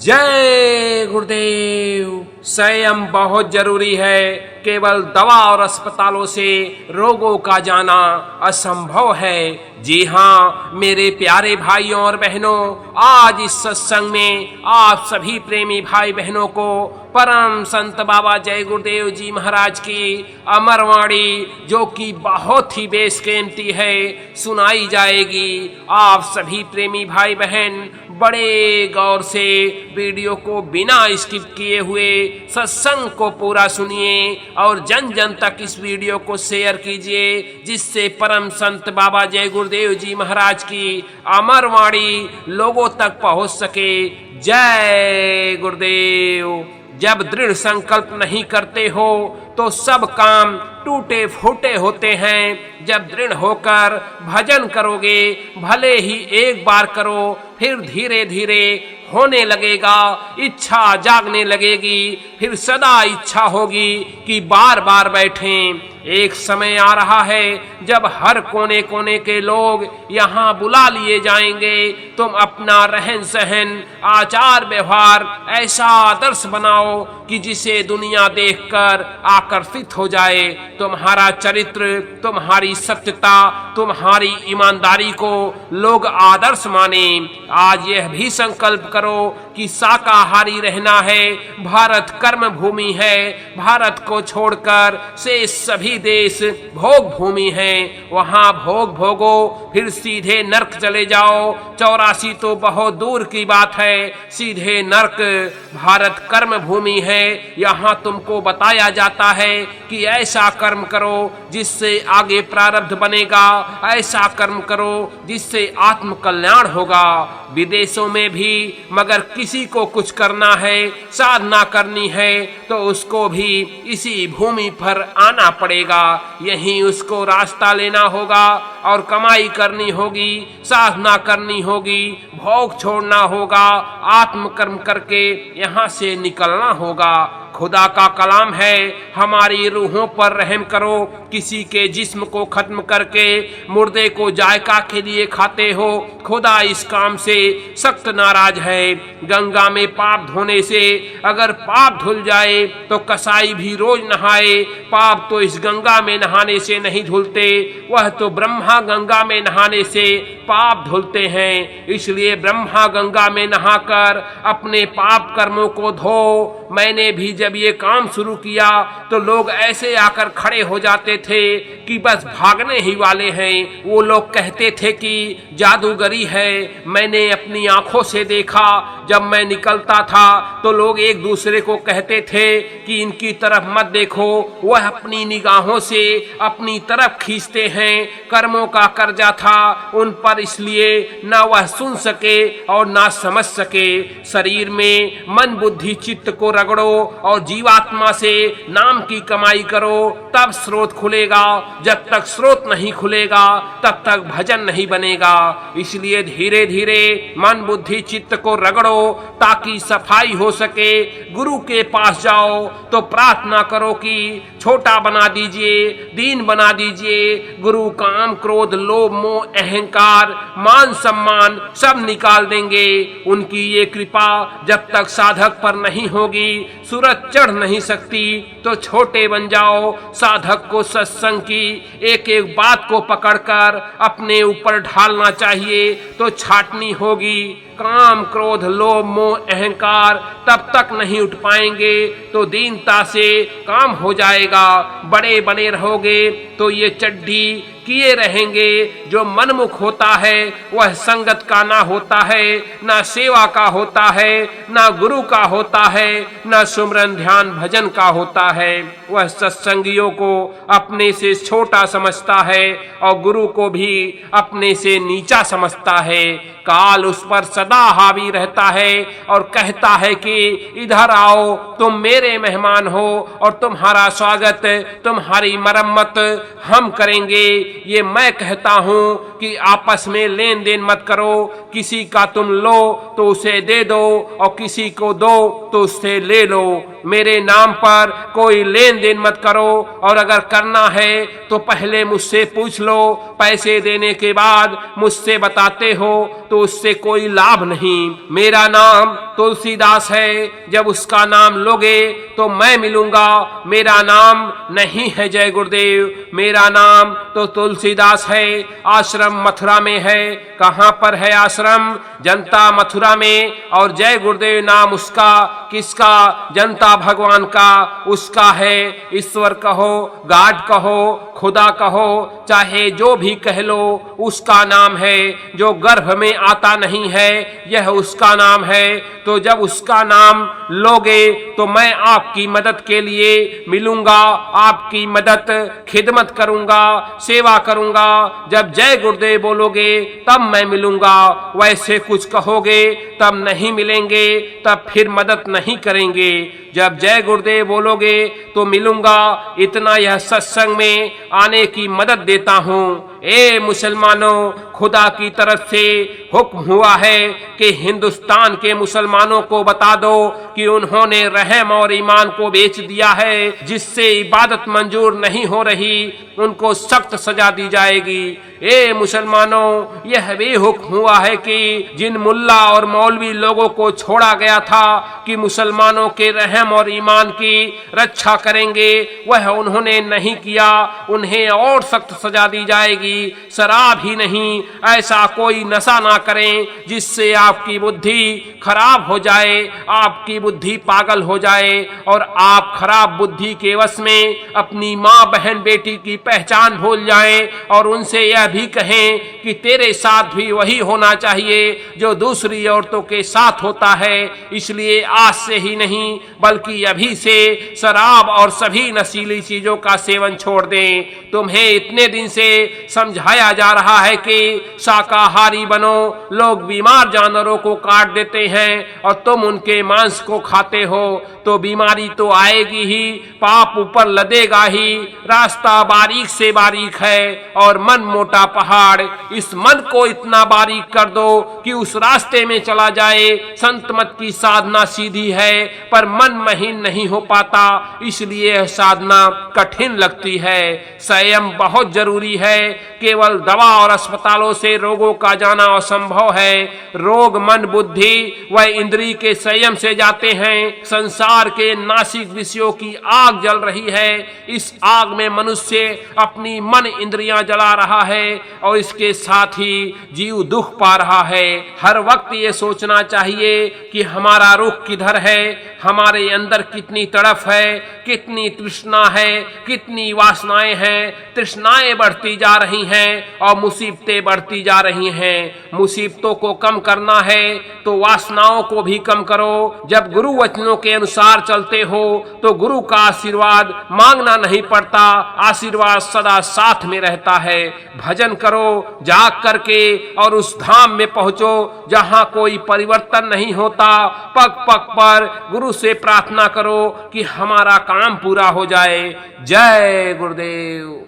जय गुरुदेव। संयम बहुत जरूरी है। केवल दवा और अस्पतालों से रोगों का जाना असंभव है। जी हाँ मेरे प्यारे भाइयों और बहनों, आज इस सत्संग में आप सभी प्रेमी भाई बहनों को परम संत बाबा जय गुरुदेव जी महाराज की अमरवाणी, जो कि बहुत ही बेशकीमती है, सुनाई जाएगी। आप सभी प्रेमी भाई बहन बड़े गौर से वीडियो को बिना स्किप किए हुए सत्संग को पूरा सुनिए और जन जन तक इस वीडियो को शेयर कीजिए, जिससे परम संत बाबा जय गुरुदेव जी महाराज की अमरवाणी लोगों तक पहुंच सके। जय गुरुदेव। जब दृढ़ संकल्प नहीं करते हो तो सब काम टूटे फूटे होते हैं। जब दृढ़ होकर भजन करोगे, भले ही एक बार करो, फिर धीरे धीरे होने लगेगा, इच्छा जागने लगेगी, फिर सदा इच्छा होगी कि बार बार बैठें। एक समय आ रहा है जब हर कोने कोने के लोग यहाँ बुला लिए जाएंगे। तुम अपना रहन सहन, आचार व्यवहार ऐसा आदर्श बनाओ कि जिसे दुनिया देखकर आकर्षित हो जाए। तुम्हारा चरित्र, तुम्हारी सत्यता, तुम्हारी ईमानदारी को लोग आदर्श माने। आज यह भी संकल्प करो कि शाकाहारी रहना है। भारत कर्म भूमि है। भारत को छोड़कर शेष सभी देश भोग भूमि है। वहां भोग भोगो, फिर सीधे नर्क चले जाओ। 84 तो बहुत दूर की बात है, सीधे नर्क। भारत कर्म भूमि है। यहाँ तुमको बताया जाता है कि ऐसा कर्म करो जिससे आगे प्रारब्ध बनेगा, ऐसा कर्म करो जिससे आत्म कल्याण होगा। विदेशों में भी मगर किसी को कुछ करना है, साधना करनी है, तो उसको भी इसी भूमि पर आना पड़ेगा। यहीं उसको रास्ता लेना होगा और कमाई करनी होगी, साधना करनी होगी, भोग छोड़ना होगा, आत्म कर्म करके यहाँ से निकलना होगा। खुदा का कलाम है, हमारी रूहों पर रहम करो। किसी के जिस्म को खत्म करके मुर्दे को जायका के लिए खाते हो। खुदा इस काम से सख्त नाराज है। गंगा में पाप धोने से अगर पाप धुल जाए तो कसाई भी रोज नहाए। पाप तो इस गंगा में नहाने से नहीं धुलते, वह तो ब्रह्मा गंगा में नहाने से पाप धुलते हैं। इसलिए ब्रह्मा गंगा में नहाकर अपने पाप कर्मों को धो। मैंने भी जब ये काम शुरू किया तो लोग ऐसे आकर खड़े हो जाते थे कि बस भागने ही वाले हैं। वो लोग कहते थे कि जादूगरी है। मैंने अपनी आंखों से देखा, जब मैं निकलता था तो लोग एक दूसरे को कहते थे कि इनकी तरफ मत देखो, वह अपनी निगाहों से अपनी तरफ खींचते हैं। कर्मों का कर्जा था उन पर, इसलिए ना वह सुन सके और ना समझ सके। शरीर में मन बुद्धि चित्त को रगड़ो और जीवात्मा से नाम की कमाई करो, तब स्रोत खुलेगा। जब तक स्रोत नहीं खुलेगा तब तक भजन नहीं बनेगा। इसलिए धीरे धीरे मन बुद्धि चित्त को रगड़ो ताकि सफाई हो सके। गुरु के पास जाओ तो प्रार्थना करो कि छोटा बना दीजिए, दीन बना दीजिए। गुरु काम क्रोध लोभ मोह अहंकार मान सम्मान सब निकाल देंगे। उनकी ये कृपा जब तक साधक पर नहीं होगी, सूरज चढ़ नहीं सकती। तो छोटे बन जाओ। साधक को सत्संग की एक एक बात को पकड़कर अपने ऊपर ढालना चाहिए तो छाटनी होगी। काम क्रोध लोभ मोह अहंकार तब तक नहीं उठ पाएंगे तो दीनता से काम हो जाएगा। बड़े बने रहोगे तो ये चड्ढी किए रहेंगे। जो मनमुख होता है वह संगत का ना होता है, ना सेवा का होता है, ना गुरु का होता है, ना सुमरन ध्यान भजन का होता है। वह सत्संगियों को अपने से छोटा समझता है और गुरु को भी अपने से नीचा समझता है। काल उस पर सदा हावी रहता है और कहता है कि इधर आओ, तुम मेरे मेहमान हो और तुम्हारा स्वागत, तुम्हारी मरम्मत हम करेंगे। ये मैं कहता हूँ कि आपस में लेन देन मत करो। किसी का तुम लो तो उसे दे दो और किसी को दो तो उससे ले लो। मेरे नाम पर कोई लेन देन मत करो, और अगर करना है तो पहले मुझसे पूछ लो, पैसे देने के बाद मुझसे बताते हो तो उससे कोई लाभ नहीं। मेरा नाम तुलसीदास है, जब उसका नाम लोगे तो मैं मिलूंगा। मेरा नाम नहीं है जय गुरुदेव, मेरा नाम तो तुलसीदास है। आश्रम मथुरा में है। कहां पर है आश्रम? जनता मथुरा में। और जय गुरुदेव नाम उसका, किसका? जनता भगवान का, उसका है। ईश्वर कहो, गाड कहो, खुदा कहो, चाहे जो भी कह लो, उसका नाम है। जो गर्भ में आता नहीं है, यह उसका नाम है। तो जब उसका नाम लोगे तो मैं आपकी मदद के लिए मिलूंगा, आपकी मदद, खिदमत करूंगा, सेवा करूंगा। जब जय गुरुदेव बोलोगे तब मैं मिलूंगा, वैसे कुछ कहोगे तब नहीं मिलेंगे, तब फिर मदद नहीं करेंगे। जब जय गुरुदेव बोलोगे तो मिलूंगा, इतना यह सत्संग में आने की मदद देता हूं। ए मुसलमानों, खुदा की तरफ से हुक्म हुआ है कि हिंदुस्तान के मुसलमानों को बता दो कि उन्होंने रहम और ईमान को बेच दिया है, जिससे इबादत मंजूर नहीं हो रही, उनको सख्त सजा दी जाएगी। ए मुसलमानों, यह भी हुक्म हुआ है कि जिन मुल्ला और मौलवी लोगों को छोड़ा गया था कि मुसलमानों के रहम और ईमान की रक्षा करेंगे, वह उन्होंने नहीं किया, उन्हें और सख्त सजा दी जाएगी। शराब ही नहीं, ऐसा कोई नशा ना करें जिससे आपकी बुद्धि खराब हो जाए, आपकी बुद्धि पागल हो जाए और आप खराब बुद्धि के वश में अपनी माँ, बहन, बेटी की पहचान भूल जाएं और उनसे यह भी कहें कि तेरे साथ भी वही होना चाहिए जो दूसरी औरतों के साथ होता है। इसलिए आज से ही नहीं बल्कि अभी से शराब और सभी नशीली चीजों का सेवन छोड़ दें। तुम्हें इतने दिन से समझाया जा रहा है कि शाकाहारी बनो, लोग बीमार जानवरों को काट देते हैं और तुम उनके मांस को खाते हो, तो बीमारी तो आएगी ही, पाप ऊपर लदेगा ही। रास्ता बारीक से बारीक है और मन मोटा पहाड़। इस मन को इतना बारीक कर दो कि उस रास्ते में चला जाए। संत मत की साधना सीधी है पर मन महीन नहीं हो पाता, इसलिए साधना कठिन लगती है। संयम बहुत जरूरी है। केवल दवा और अस्पतालों से रोगों का जाना असंभव है। रोग मन, बुद्धि व इंद्रिय के संयम से जाते हैं। संसार के नासिक विषयों की आग जल रही है। इस आग में मनुष्य अपनी मन इंद्रियां जला रहा है और इसके साथ ही जीव दुख पा रहा है। हर वक्त ये सोचना चाहिए कि हमारा रुख किधर है, हमारे अंदर कितनी तड़फ है, कितनी तृष्णा है, कितनी वासनाएं हैं। तृष्णाएं बढ़ती जा रही हैं और मुसीबतें बढ़ती जा रही हैं। मुसीबतों को कम करना है तो वासनाओं को भी कम करो। जब गुरु वचनों के अनुसार चलते हो तो गुरु का आशीर्वाद मांगना नहीं पड़ता, आशीर्वाद सदा साथ में रहता है। भजन करो जाग करके और उस धाम में पहुंचो जहां कोई परिवर्तन नहीं होता। पग पग पर गुरु से प्रार्थना करो कि हमारा काम पूरा हो जाए। जय गुरुदेव।